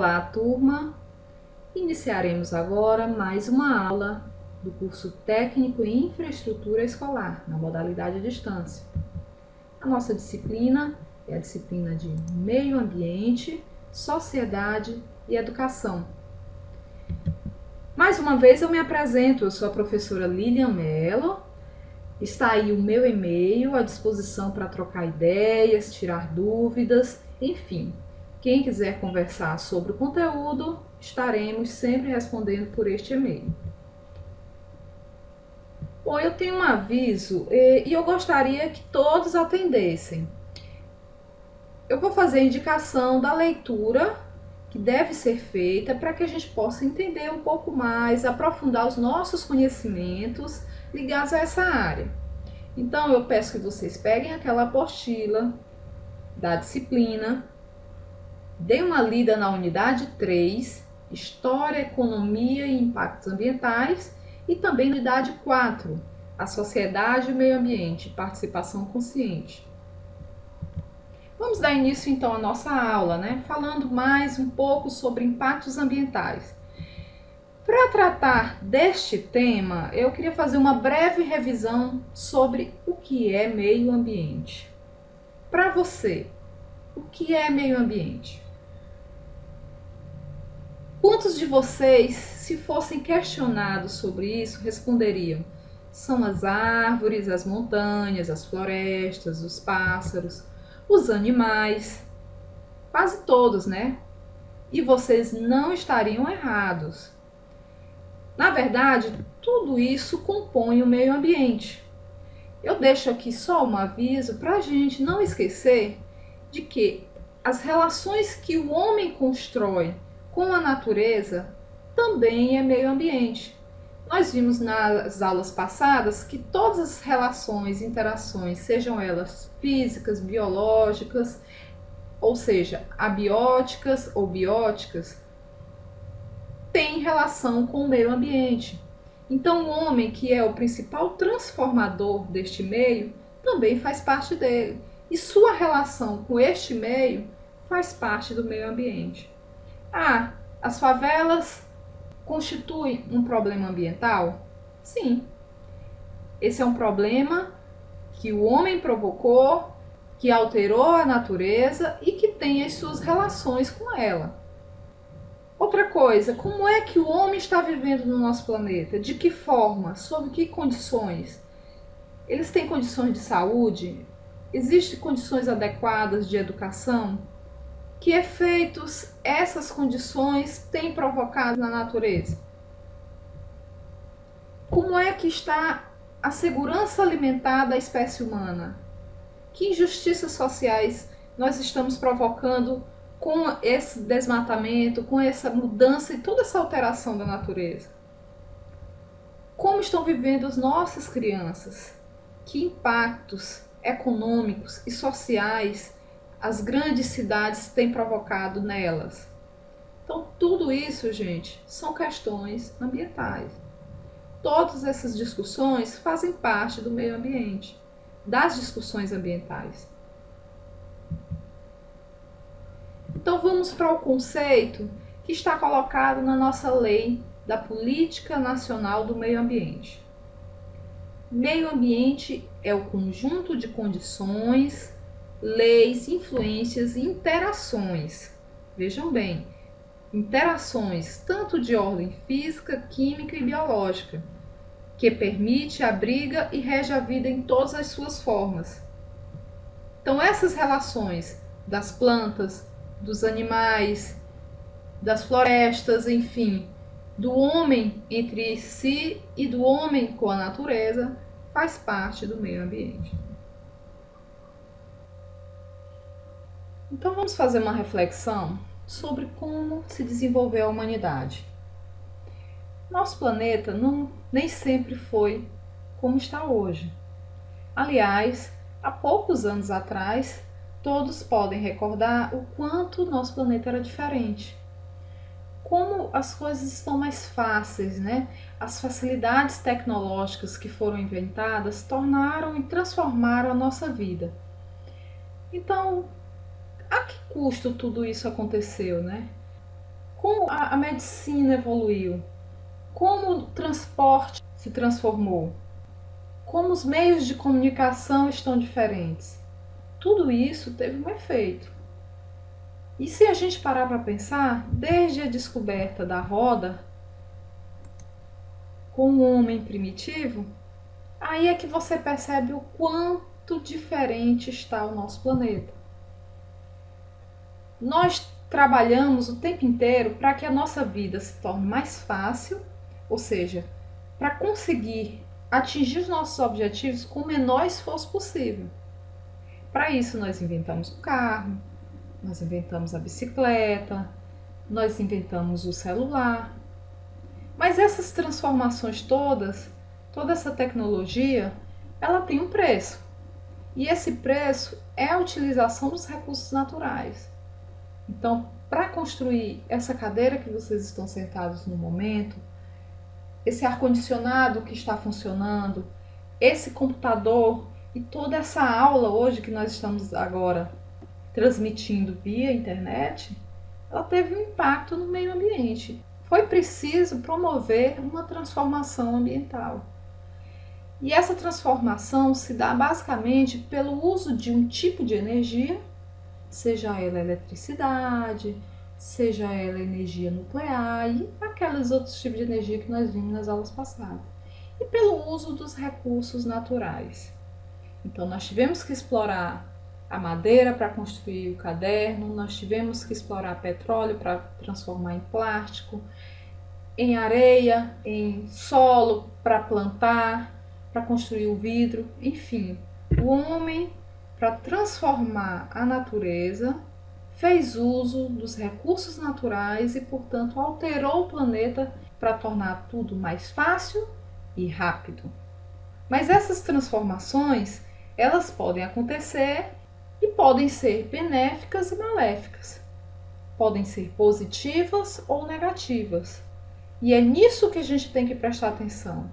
Olá, turma! Iniciaremos agora mais uma aula do curso Técnico em Infraestrutura Escolar, na modalidade à distância. A nossa disciplina é a disciplina de Meio Ambiente, Sociedade e Educação. Mais uma vez eu me apresento, eu sou a professora Lilian Mello. Está aí o meu e-mail à disposição para trocar ideias, tirar dúvidas, enfim. Quem quiser conversar sobre o conteúdo, estaremos sempre respondendo por este e-mail. Bom, eu tenho um aviso e eu gostaria que todos atendessem. Eu vou fazer a indicação da leitura que deve ser feita para que a gente possa entender um pouco mais, aprofundar os nossos conhecimentos ligados a essa área. Então, eu peço que vocês peguem aquela apostila da disciplina, deem uma lida na unidade 3, História, Economia e Impactos Ambientais, e também na unidade 4, a Sociedade e o Meio Ambiente, Participação Consciente. Vamos dar início então à nossa aula, falando mais um pouco sobre impactos ambientais. Para tratar deste tema, eu queria fazer uma breve revisão sobre o que é meio ambiente. Para você, o que é meio ambiente? Quantos de vocês, se fossem questionados sobre isso, responderiam: são as árvores, as montanhas, as florestas, os pássaros, os animais, quase todos, né? E vocês não estariam errados. Na verdade, tudo isso compõe o meio ambiente. Eu deixo aqui só um aviso para a gente não esquecer de que as relações que o homem constrói com a natureza também é meio ambiente. Nós vimos nas aulas passadas que todas as relações, interações, sejam elas físicas, biológicas, ou seja, abióticas ou bióticas, têm relação com o meio ambiente. Então, o homem, que é o principal transformador deste meio, também faz parte dele. E sua relação com este meio faz parte do meio ambiente. As favelas constituem um problema ambiental? Sim. Esse é um problema que o homem provocou, que alterou a natureza e que tem as suas relações com ela. Outra coisa, como é que o homem está vivendo no nosso planeta? De que forma? Sob que condições? Eles têm condições de saúde? Existem condições adequadas de educação? Que efeitos essas condições têm provocado na natureza? Como é que está a segurança alimentar da espécie humana? Que injustiças sociais nós estamos provocando com esse desmatamento, com essa mudança e toda essa alteração da natureza? Como estão vivendo as nossas crianças? Que impactos econômicos e sociais as grandes cidades têm provocado nelas? Então, tudo isso, gente, são questões ambientais. Todas essas discussões fazem parte do meio ambiente, das discussões ambientais. Então, vamos para o conceito que está colocado na nossa lei da Política Nacional do Meio Ambiente. Meio ambiente é o conjunto de condições, leis, influências e interações. Vejam bem, interações tanto de ordem física, química e biológica, que permite, abriga e rege a vida em todas as suas formas. Então, essas relações das plantas, dos animais, das florestas, enfim, do homem entre si e do homem com a natureza, faz parte do meio ambiente. Então, vamos fazer uma reflexão sobre como se desenvolveu a humanidade. Nosso planeta nem sempre foi como está hoje. Aliás, há poucos anos atrás, todos podem recordar o quanto o nosso planeta era diferente. Como as coisas estão mais fáceis, As facilidades tecnológicas que foram inventadas tornaram e transformaram a nossa vida. Então, a que custo tudo isso aconteceu, Como a medicina evoluiu, como o transporte se transformou, como os meios de comunicação estão diferentes. Tudo isso teve um efeito. E se a gente parar para pensar, desde a descoberta da roda com o homem primitivo, aí é que você percebe o quanto diferente está o nosso planeta. Nós trabalhamos o tempo inteiro para que a nossa vida se torne mais fácil, ou seja, para conseguir atingir os nossos objetivos com o menor esforço possível. Para isso, nós inventamos o carro, nós inventamos a bicicleta, nós inventamos o celular. Mas essas transformações todas, toda essa tecnologia, ela tem um preço. E esse preço é a utilização dos recursos naturais. Então, para construir essa cadeira que vocês estão sentados no momento, esse ar-condicionado que está funcionando, esse computador e toda essa aula hoje que nós estamos agora transmitindo via internet, ela teve um impacto no meio ambiente. Foi preciso promover uma transformação ambiental. E essa transformação se dá basicamente pelo uso de um tipo de energia, seja ela eletricidade, seja ela energia nuclear e aqueles outros tipos de energia que nós vimos nas aulas passadas. E pelo uso dos recursos naturais. Então, nós tivemos que explorar a madeira para construir o caderno, nós tivemos que explorar petróleo para transformar em plástico, em areia, em solo para plantar, para construir o vidro, enfim. O homem, para transformar a natureza, fez uso dos recursos naturais e, portanto, alterou o planeta para tornar tudo mais fácil e rápido. Mas essas transformações, elas podem acontecer e podem ser benéficas e maléficas. Podem ser positivas ou negativas. E é nisso que a gente tem que prestar atenção.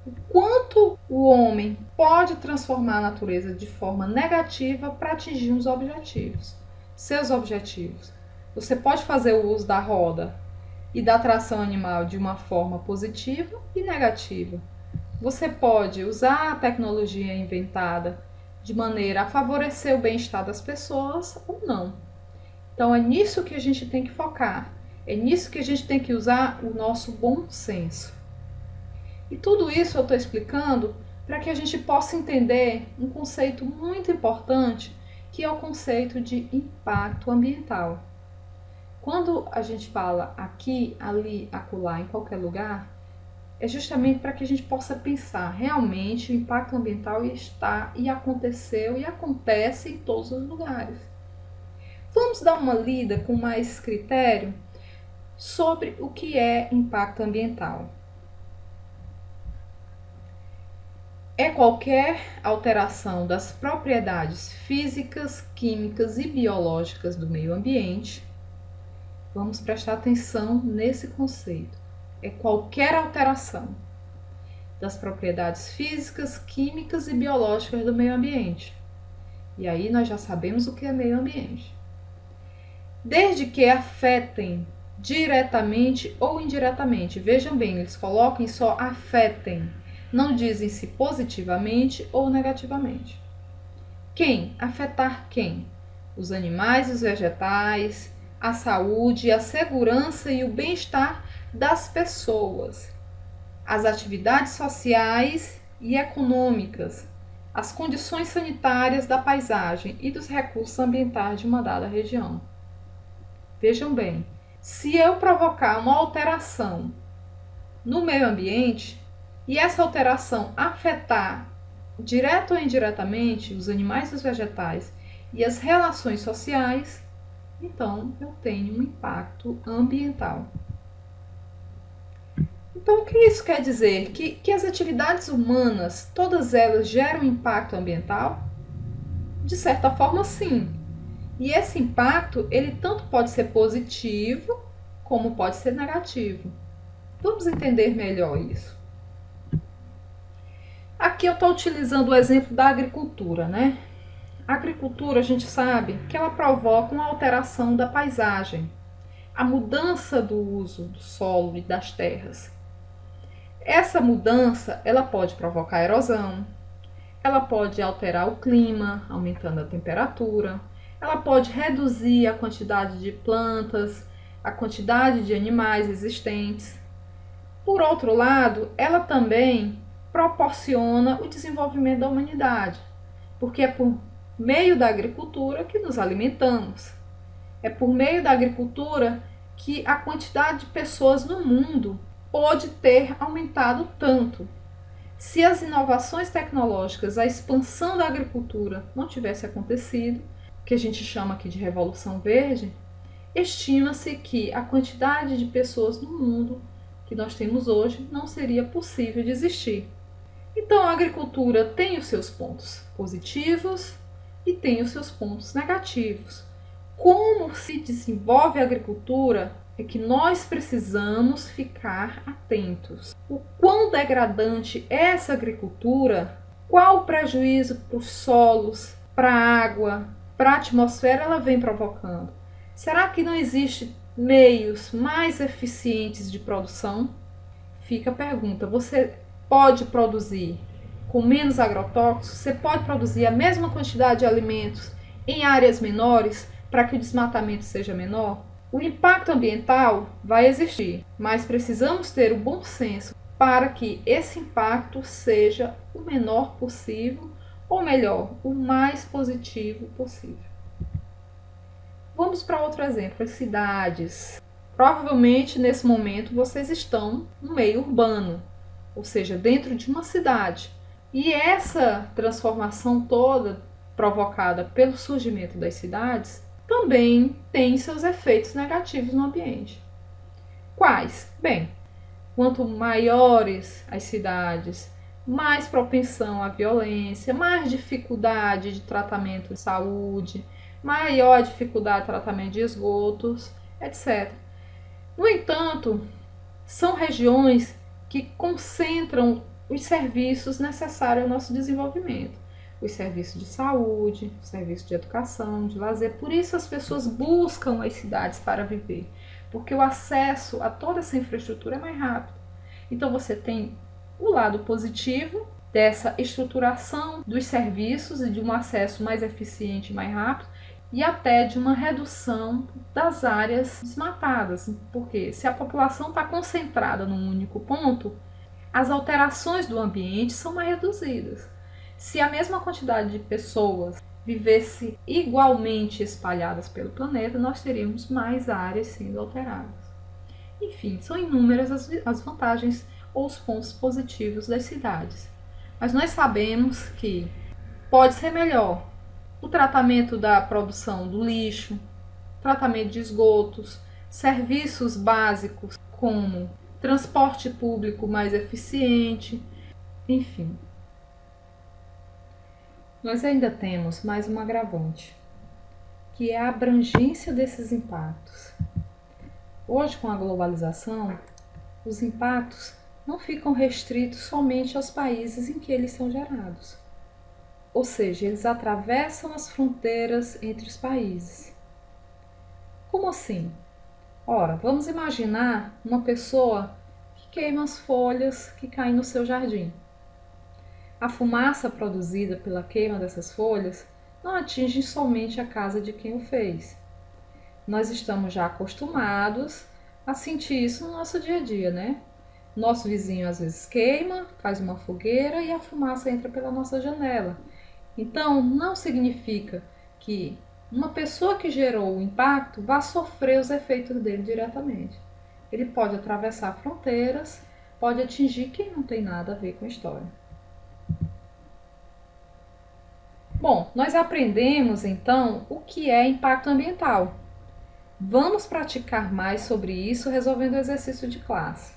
O quanto o homem pode transformar a natureza de forma negativa para atingir os objetivos. Seus objetivos. Você pode fazer o uso da roda e da tração animal de uma forma positiva e negativa. Você pode usar a tecnologia inventada de maneira a favorecer o bem-estar das pessoas ou não. Então é nisso que a gente tem que focar. É nisso que a gente tem que usar o nosso bom senso. E tudo isso eu estou explicando para que a gente possa entender um conceito muito importante, que é o conceito de impacto ambiental. Quando a gente fala aqui, ali, acolá, em qualquer lugar, é justamente para que a gente possa pensar realmente o impacto ambiental está e aconteceu e acontece em todos os lugares. Vamos dar uma lida com mais critério sobre o que é impacto ambiental. É qualquer alteração das propriedades físicas, químicas e biológicas do meio ambiente. Vamos prestar atenção nesse conceito. É qualquer alteração das propriedades físicas, químicas e biológicas do meio ambiente. E aí nós já sabemos o que é meio ambiente. Desde que afetem diretamente ou indiretamente. Vejam bem, eles colocam só afetem. Não dizem se positivamente ou negativamente. Quem? Afetar quem? Os animais e os vegetais, a saúde, a segurança e o bem-estar das pessoas, as atividades sociais e econômicas, as condições sanitárias da paisagem e dos recursos ambientais de uma dada região. Vejam bem, se eu provocar uma alteração no meio ambiente e essa alteração afetar direto ou indiretamente os animais e os vegetais e as relações sociais, então eu tenho um impacto ambiental. Então, o que isso quer dizer? Que as atividades humanas, todas elas geram impacto ambiental? De certa forma, sim. E esse impacto, ele tanto pode ser positivo, como pode ser negativo. Vamos entender melhor isso. Aqui eu estou utilizando o exemplo da agricultura, né? A agricultura, a gente sabe que ela provoca uma alteração da paisagem. a mudança do uso do solo e das terras. Essa mudança, ela pode provocar erosão, ela pode alterar o clima, aumentando a temperatura, ela pode reduzir a quantidade de plantas, a quantidade de animais existentes. Por outro lado, ela também proporciona o desenvolvimento da humanidade, porque é por meio da agricultura que nos alimentamos. É por meio da agricultura que a quantidade de pessoas no mundo pode ter aumentado tanto. Se as inovações tecnológicas, a expansão da agricultura não tivesse acontecido, que a gente chama aqui de Revolução Verde, estima-se que a quantidade de pessoas no mundo que nós temos hoje não seria possível de existir. Então a agricultura tem os seus pontos positivos e tem os seus pontos negativos. Como se desenvolve a agricultura é que nós precisamos ficar atentos. O quão degradante é essa agricultura, qual o prejuízo para os solos, para a água, para a atmosfera ela vem provocando. Será que não existe meios mais eficientes de produção? Fica a pergunta. Você pode produzir com menos agrotóxicos? Você pode produzir a mesma quantidade de alimentos em áreas menores para que o desmatamento seja menor? O impacto ambiental vai existir, mas precisamos ter o bom senso para que esse impacto seja o menor possível, ou melhor, o mais positivo possível. Vamos para outro exemplo, as cidades. Provavelmente nesse momento vocês estão no meio urbano, ou seja, dentro de uma cidade. E essa transformação toda provocada pelo surgimento das cidades também tem seus efeitos negativos no ambiente. Quais? Bem, quanto maiores as cidades, mais propensão à violência, mais dificuldade de tratamento de saúde, maior dificuldade de tratamento de esgotos, etc. No entanto, são regiões que concentram os serviços necessários ao nosso desenvolvimento. Os serviços de saúde, serviços de educação, de lazer. Por isso as pessoas buscam as cidades para viver, porque o acesso a toda essa infraestrutura é mais rápido. Então você tem o lado positivo dessa estruturação dos serviços e de um acesso mais eficiente e mais rápido, e até de uma redução das áreas desmatadas, porque se a população está concentrada num único ponto, as alterações do ambiente são mais reduzidas. Se a mesma quantidade de pessoas vivesse igualmente espalhadas pelo planeta, nós teríamos mais áreas sendo alteradas. Enfim, são inúmeras as vantagens ou os pontos positivos das cidades. Mas nós sabemos que pode ser melhor o tratamento da produção do lixo, tratamento de esgotos, serviços básicos como transporte público mais eficiente, enfim. Nós ainda temos mais um agravante, que é a abrangência desses impactos. Hoje, com a globalização, os impactos não ficam restritos somente aos países em que eles são gerados. Ou seja, eles atravessam as fronteiras entre os países. Como assim? Ora, vamos imaginar uma pessoa que queima as folhas que caem no seu jardim. A fumaça produzida pela queima dessas folhas não atinge somente a casa de quem o fez. Nós estamos já acostumados a sentir isso no nosso dia a dia, né? Nosso vizinho às vezes queima, faz uma fogueira e a fumaça entra pela nossa janela. Então, não significa que uma pessoa que gerou o impacto vá sofrer os efeitos dele diretamente. Ele pode atravessar fronteiras, pode atingir quem não tem nada a ver com a história. Bom, nós aprendemos então o que é impacto ambiental. Vamos praticar mais sobre isso resolvendo o exercício de classe.